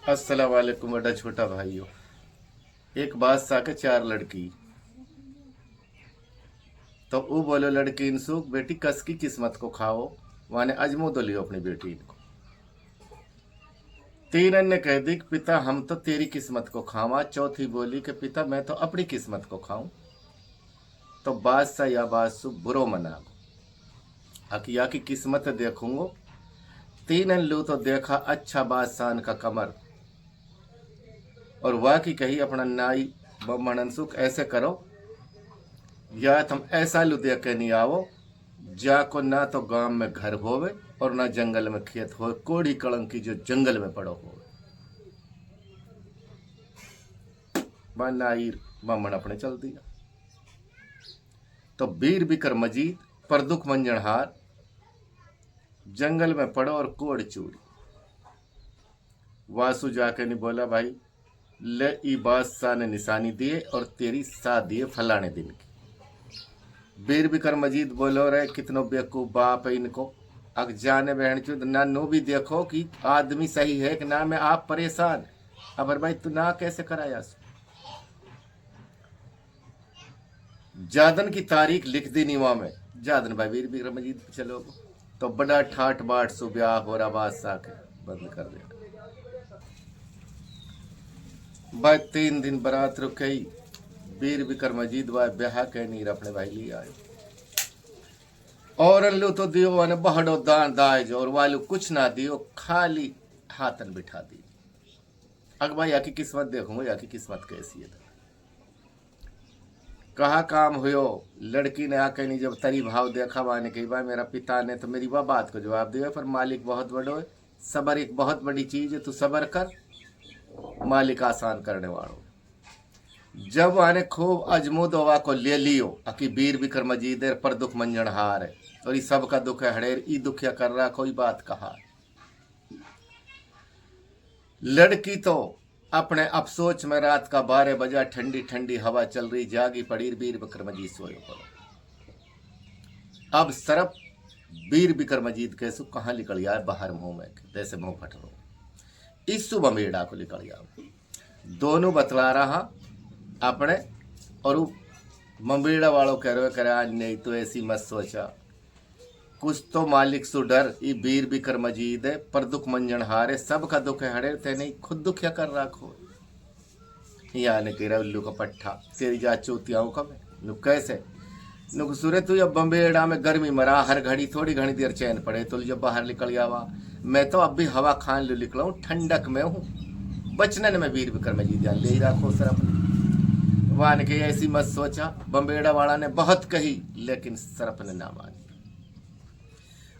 अस्सलाम वालेकुम बड़ा छोटा भाइयों। एक बादशाह के चार लड़की। तो वो बोलो लड़की इनसु बेटी कस की किस्मत को खाओ। वाने अजमो तो लियो अपनी बेटी इनको। तीन ने कह दी कि पिता हम तो तेरी किस्मत को खावा। चौथी बोली कि पिता मैं तो अपनी किस्मत को खाऊं। तो बादशाह या बादशु बुरो मना अकिया की किस्मत देखूंगो। तीन लू तो देखा अच्छा बादशाह का कमर। और वाह की कही अपना नाई मनसुख ऐसे करो या तुम ऐसा लू देख के नहीं आओ जाको ना तो गांव में घर होवे और ना जंगल में खेत हो। कोड़ी कलंकी जो जंगल में पड़ो हो। नाई बामण अपने चल दिया। तो बीर बिकर मजीद पर दुख मंजनहार जंगल में पड़ो और कोड़ चूड़ी। वासु जाके नहीं बोला भाई ले ई बादशाह ने निशानी दिए और तेरी साथ दिए फलाने दिन की। बीर बिकर मजीद बोलो रे कितनो बेवकूफ बाप है इनको। अग जाने बहन चुद ना नो भी देखो कि आदमी सही है कि ना मैं आप परेशान। अबर भाई तू ना कैसे कराया। जादन की तारीख लिख दी नीवा में। जादन भाई बीर बिकर मजीद चलो तो बड़ा ठाट बाट सु ब्याह हो रहा बादशाह के बंद कर दिया। भाई 3 दिन बारात रुकई। बीर बिकर मजीद भाई ब्याह के नीर अपने भाई लिए आए। और लो तो दियो ने बहड़ो दान दाए जो और वालू कुछ ना दियो खाली हाथन बिठा दी। अग भाई या की किस्मत देखूंगा या की किस्मत कैसी है। कहा काम हुयो। लड़की ने आके नहीं जब तरी भाव देखा वाने कही भाई मेरा पिता ने तो मेरी वह बात को जवाब दिया पर मालिक बहुत बड़ो है। सबर एक बहुत बड़ी चीज है तू सबर कर मालिक आसान करने वालों। जब आने खूब अजमोदोवा को ले लियो अकी बीर बिकर मजीद पर दुख मंजन हार है और ये सब का दुख है हड़ेर ई दुखिया कर रहा कोई बात कहा। लड़की तो अपने अफसोच में रात का 12 बजा ठंडी ठंडी हवा चल रही जागी पड़ी बीर बिकर मजीद सोए पड़ो। अब सरफ बीर बिकर मजीद कैसु कहाँ निकल गया बाहर मुंह में जैसे मुंह फट रो। इस सुबह मेड़ा को निकल गया दोनों बतला रहा अपने और मम्बेड़ा वालों कह रहे करे आज नहीं तो ऐसी मत सोचा कुछ तो मालिक सु डर ई बीर बिकर मजीद है पर दुख मंजन हारे सब का दुख है हड़े थे नहीं खुद दुखिया कर रखो। याने कह उल्लू का पट्ठा तेरी जा चौथियाओं का नु कैसे नुक सुरे तू जब बम्बेड़ा में गर्मी मरा हर घड़ी थोड़ी घनी देर चैन पड़े तो जब बाहर निकल जावा। मैं तो अब भी हवा खान लो निकला हूँ ठंडक में हूँ बचने में बीर बिकर मजीद जान ले रखो सर अपने। वान के ऐसी मत सोचा बम्बेड़ा वाला ने बहुत कही लेकिन सरप ने ना मानी।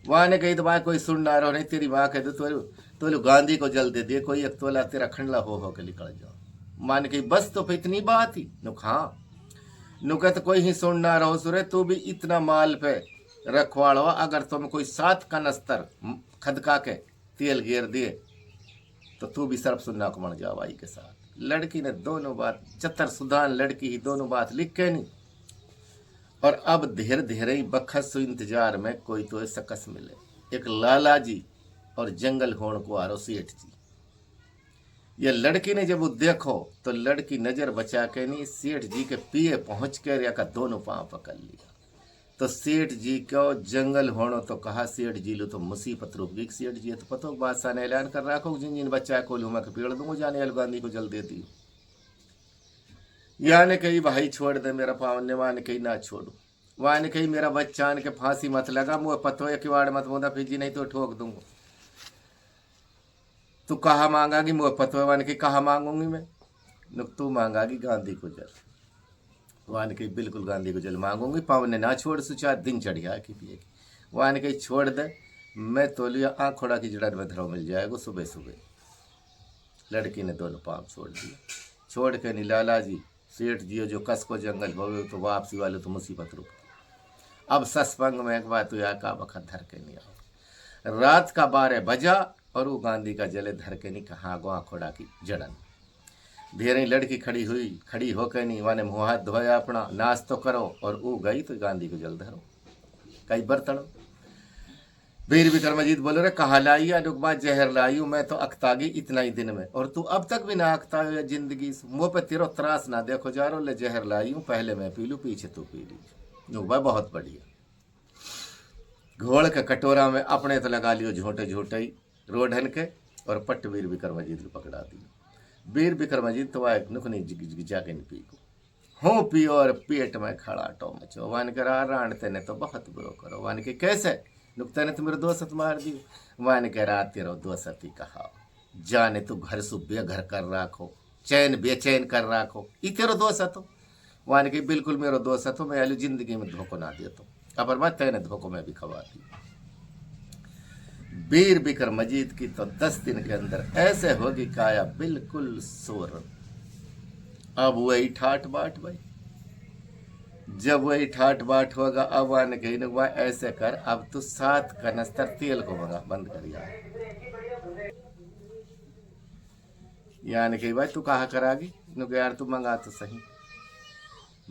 वहां ने कही तो वहां कोई सुन ना रहो नहीं तेरी माँ कह दो तो गांधी को जल दे दिए कोई एक तोला तेरा खंडला हो के निकल जाओ। माँ ने कही बस तो फिर इतनी बात ही नुक हाँ नुका तो कोई ही सुन ना रहो सुरे तू भी इतना माल पे रखवाड़ो अगर तुम कोई 7 कनस्तर खदका के तेल घेर दिए तो तू भी सर्फ सुनना को मर जाओ भाई के साथ। लड़की ने दोनों बात चतर सुधान लड़की ही दोनों बात लिख के नहीं और अब धीरे धीरे ही बखस इंतजार में कोई तो सकस मिले। एक लाला जी और जंगल होण को आरो सेठ जी। ये लड़की ने जब वो देखो तो लड़की नजर बचा के नहीं सेठ जी के पिए पहुंच कर या का दोनों पांव पकड़ लिया। तो सेठ जी को जंगल होनो तो कहा सेठ जी लो तो मुसीबत रुक गई। सेठ जी तो पतो बादशाह ने ऐलान कर रखो जिन जिन बच्चा को लूमा के पेड़ दूंगा जाने अल गांधी को जल देती हूँ। या ने कही भाई छोड़ दे मेरा पावन ने वहां ने कही ना छोड़ू। वहां ने कही मेरा बच्चा के फांसी मत लगा मुँह पतो है किवाड़ मत मुदा फिर नहीं तो ठोक दूंगा। तू कहा मांगागी मुँह पतो है वाने की कहा मांगूंगी मैं नुक तू मांगागी गांधी को जल। वान कही बिल्कुल गांधी को जल मांगूंगी पावन ने ना छोड़ सुचा दिन चढ़िया की पिएगी। वान कही छोड़ दे मैं तोलिया आँख खोड़ा की जड़ में धरो मिल जाएगा सुबह सुबह। लड़की ने दोनों पाँव छोड़ दिया। छोड़ के नहीं लाला जी सेठ जी जो कस को जंगल भवे तो वापसी वाले तो मुसीबत रुक। अब ससपंग में एक बात या का बखत धर के नहीं आओ। रात का 12 बजा और वो गांधी का जले धर के नहीं कहा गो खोड़ा की जड़न। धीरे लड़की खड़ी होकर नहीं वाने मुँह हाथ धोया अपना नाश तो करो और वो गई तो गांधी को जल धरो कई बर्तन। वीर विक्रमाजीत बोले रे कहा लाई अनुकबा जहर लाई हूं मैं तो अकतागी इतना ही दिन में, और तू अब तक भी ना अकता है जिंदगी से। मुंह पे तेरो त्रास ना देखो जा रो ले जहर लाई हूं, पहले मैं पी लूं पीछे तू पी ली। नुकबा बहुत बढ़िया घोड़ के कटोरा में अपने तो लगा लियो झोटे झोटे ही रोढन के, और पट्ट वीर विक्रमाजीत को पकड़ा दियो। वीर विक्रमाजीत तो वाह नुकनी जाके नहीं पी को हूँ पियो और पेट में खड़ा टो मचो। वान करा राण तेने तो बहुत बुरो करो। वान के कैसे नुकता ने तो मेरे दोस्त मार दी। वान कह रहा तेरो दोस्त ही कहा जाने तू घर सु बेघर कर राखो, चैन बेचैन कर राखो, ई तेरो दोस्त हो। वान के बिल्कुल मेरो दोस्त हो, मैं आलू जिंदगी में धोखो ना दियो तो अपर बात तेने धोखो में भी खवा दी। वीर विक्रमाजीत की तो 10 दिन के अंदर ऐसे होगी काया बिल्कुल सोर। अब वही ठाट बाट भाई, जब वही ठाट बाट होगा अब आने कहीं नुकबा ऐसे कर अब तू 7 कनस्तर तेल को मंगा बंद कर यानी कही भाई तू कहा करागी नुक यार तू मंगा तो सही।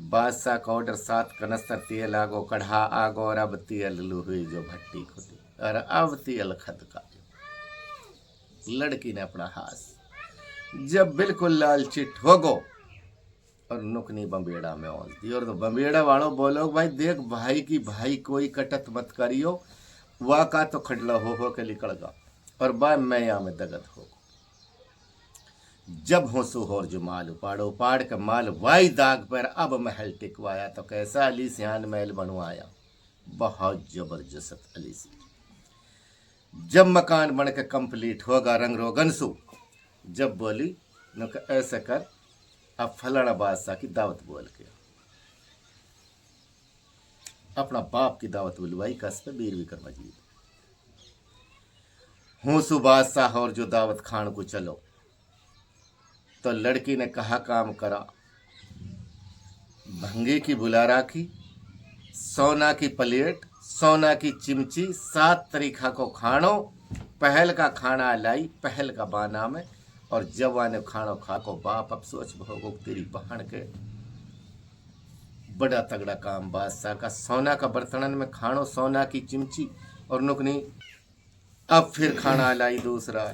बादशाह का ऑर्डर 7 कनस्तर तेल आगो कढ़ा आगो, और अब तेल लू हुई जो भट्टी खुदी, और अब तेल खदका। लड़की ने अपना हाथ जब बिल्कुल लाल चिट हो गो और नुकनी बम्बेड़ा में ओंस दी, और तो बम्बेड़ा वालों बोलो भाई देख भाई की भाई कोई कटत मत करियो, वाह का तो खडला हो के निकलगा, और बा मैं यहाँ में दगत हो। जब होसु होर जो माल उपाड़ो उपाड़ के माल वाई दाग पर अब महल टिकवाया, तो कैसा अली सियान महल बनवाया, बहुत जबरदस्त अली सी। जब मकान बन के कंप्लीट होगा रंग रोगन सु, जब बोली नुक ऐसे कर अब फलाना बादशाह की दावत बोल के अपना बाप की दावत बुलवाई कस पे वीर विक्रमाजीत। हूं सु बादशाह और जो दावत खान को चलो, तो लड़की ने कहा काम करा, भंगी की बुला राखी, सोना की प्लेट, सोना की चिमची, 7 तरीका को खानो, पहल का खाना लाई पहल का बाना में, और जवान खानो खा को बाप अब सोच भोगो तेरी बहन के बड़ा तगड़ा काम बादशाह का, सोना का बर्तन में खानो, सोना की चिमची, और नुकनी अब फिर खाना लाई दूसरा,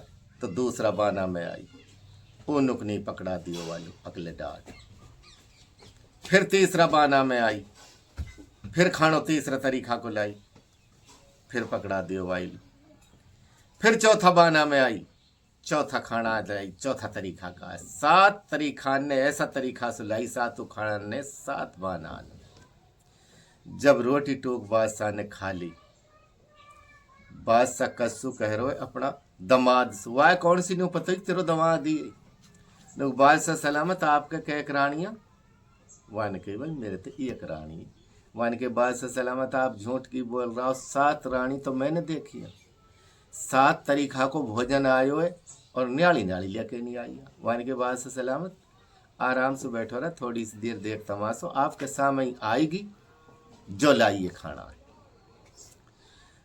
तो दूसरा बाना में आई, वो नुकनी पकड़ा दियो वालू अगले डाट। फिर तीसरा बाना में आई, फिर खानो तीसरा तरीका को लाई, फिर पकड़ा दियो वालू। फिर चौथा बाना में आई, चौथा खाना लाई चौथा तरीका का। 7 तरीका ने ऐसा तरीका से लाई, 7 खाना ने 7 बाना। जब रोटी टूक बादशाह ने खा ली, बादशाह कस्सू कह रो अपना दमाद वाह कौन सी नु पता ही तेरो दमाद ही लोग बादशाह सलामत आपके कह रानियां। वान के भाई मेरे तो एक रानी। वान के बादशाह सलामत आप झूठ की बोल रहा हो, 7 रानी तो मैंने देखी है, 7 तरीका को भोजन आयो है और न्याली न्याली लेके नहीं आई है। वान के बादशाह सलामत आराम से बैठो रहा, थोड़ी सी देर देख तमाशो, आपके सामने आएगी जो लाइए खाना है।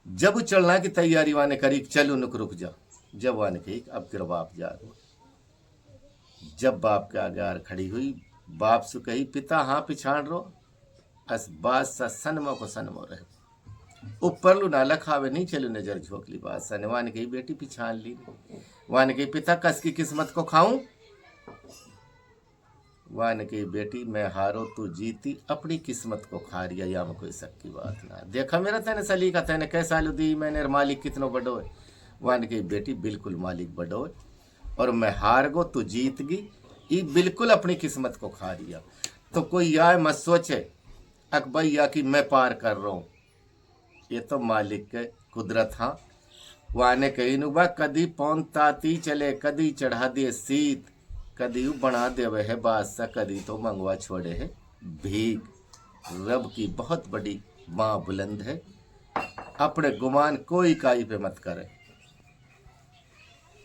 जब चलना की तैयारी वाने करी, चलो नुक रुक जा। जब वाने कही अब तेरा बाप जा रहा। जब बाप के आगे आर खड़ी हुई, बाप से कही पिता हाँ पिछाड़ रो, अस बादशाह सनमो को सनमो रहे ऊपर लू नाला खावे नहीं चलू नजर झोंकली। बादशाह ने वाने कही बेटी पिछाड़ ली। वाने कही पिता कस की किस्मत को खाऊं। वाने कही बेटी मैं हारो तू जीती, अपनी किस्मत को खा रिया, या में कोई शक की बात ना। देखा मेरा तेने सलीका तेने कैसा लू दी मैंने, मालिक कितनो बड़ो है। वाने कही बेटी बिल्कुल मालिक बड़ो है, और मैं हार गो तू जीत गई, ये बिल्कुल अपनी किस्मत को खा रिया। तो कोई या मत सोचे अकबर या कि मैं पार कर रहा हूँ, ये तो मालिक के कुदरत। हाँ वाने कही नुबा कदी पौन ताती चले, कदी चढ़ा दिए सीत, कदी बना दे वह है बादशाह, कदी तो मंगवा छोड़े है भीख। रब की बहुत बड़ी माँ बुलंद है, अपने गुमान कोई काई पे मत करे।